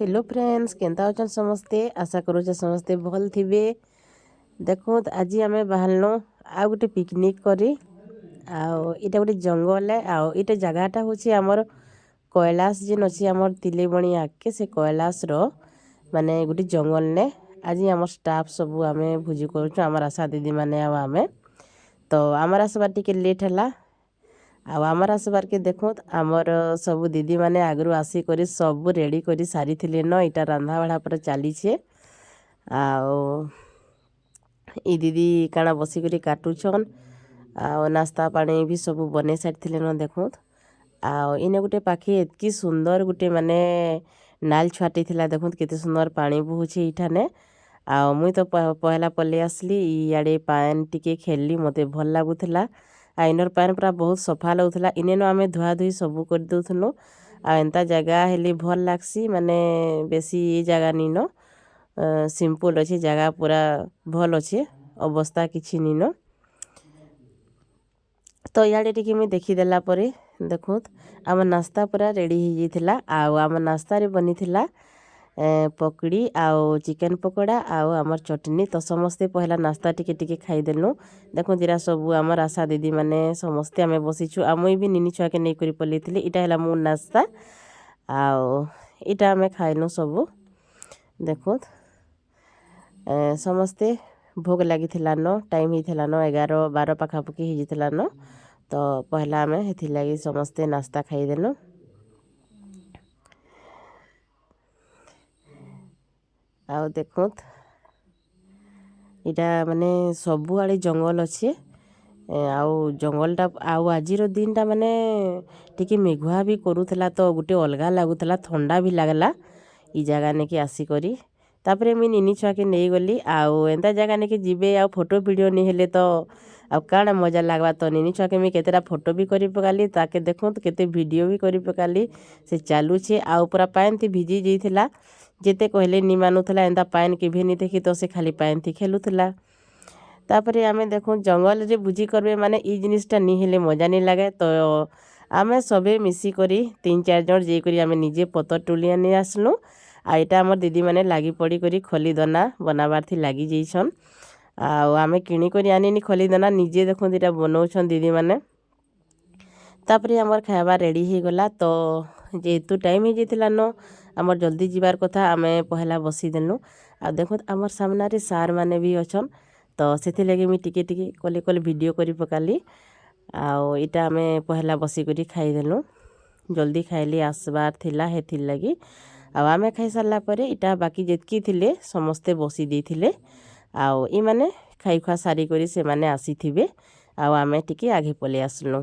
Hello friends केनता अछन समस्ते आशा करूचे समस्ते भल थिबे। देखो आज आम बाहरनु आ गोटे पिकनिक करी आटा गोटे जंगल है आटा जगहटा हूँ आमर कैलाश जेन अच्छी आमर तिलेबणी आगे से कैलाश रो माने गोटे जंगल ने आज आम स्टाफ सब आम भोजी कर आशा दीदी मैंने आम तो आमर आसबार टिके लेट है आमर आसबार के देखो आमर सब दीदी मैंने आगु आसिक सब रेडी कर सारी न इटा रंधा बढ़ा पर चली ई दीदी काना बसिक काटुछन नास्ता पानी भी सब बने सारी न देखो इने गोटे पाखे एतकी सुंदर गोटे माने नाल छुआटे थिला देखो केते सुंदर पानी बहुछे इठाने मुई तो पहला पल्ले आसली इे पान टिके खेलली मते भल लगुला इनर पान पूरा बहुत सफा लगुला इने आम धुआ धुई सब कर दउथनु एंता जगह हेली भल लागसी माने बेसी ये जगह नीन सिंपल अच्छे जगह पूरा भल अच्छे अवस्था किछि नीन तो इे टिके मुई देखीदेला परे देखो आम नास्ता पूरा रेडी हो जाता आम नास्ता रे बनी थिला पकड़ी आउ चिकेन पकोड़ा आउ आमर चटनी तो समस्ते पहला नास्ता टिके टिके खाईदेलु देखो जीरा सब आमर आशा दीदी माने समस्ते आम बसीचु मुई भी निनी छुआ के नहीं करी पलैली इटा है मो नास्ता आटा आम खाइलु सब देखो समस्ते भोग लगी न टाइम ही न 11-12 पाखापाखि हो न तो पहला आम लगी समस्ते नास्ता खाईदेलु आउ देखो इटा माने सबु आड़े जंगल अच्छे आउ जंगलटा आउ आज दिन माने टिके मेघुआ भी करूला तो गोटे अलगा लगुला ठंडा भी लगला ई जगह ने कि आसिकरी तापरे मुई निनी छुआ के नहीं गली आउ एंता जगह ने कि जीवे आ फोटो वीडियो नहीं हेले तो आ काना मजा लगवा तो निनी छुआ के मुई केतेटा फोटो भी करी पकाली ताके देखो तो केते वीडियो भी करी पकाली से चालूछे आउ पूरा पान थी भिजी जाइथिला जेते कहले नि मानुला एंता पान के भी नहीं देखी तो से खाली पान थी खेलुला तापरे आमे देखो जंगल रे बुझी करबे माने ई जिनिसटा नहीं हेले मजा नहीं लगे तो आमे सबे मिसी करी 3-4 जन जे करी आमे निजे पतर टुलिया नहीं आसलु आईटा आमर दीदी माने लागी पड़ी करी खली दाना बनाबार थी लागी जाइछन आमे किणी करी आनिनी खली दाना निजे देखो दीटा बनाउछन दीदी माने तापरे आमर खाइबा रेडी हो गला तो जेहेतु टाइम हो जाइतिला न आमर जल्दी जीवार कथा आमे पहला बसी देलु देखो आमर सामने सार माने भी अच्छन तो से लगे मुझे टिके टिके कले कले वीडियो करी पकाली इटा आमे पहला बसी करी खाईदेलु जल्दी खाइली आसबार थिला हेथिर लगी आमे खाई सारा पर इटा बाकी जेतकी थिले समस्ते बसी देथिले ई माने खाई खुआ सारी करी से माने आसी थिबे आमे टिके आगे पले आसलु।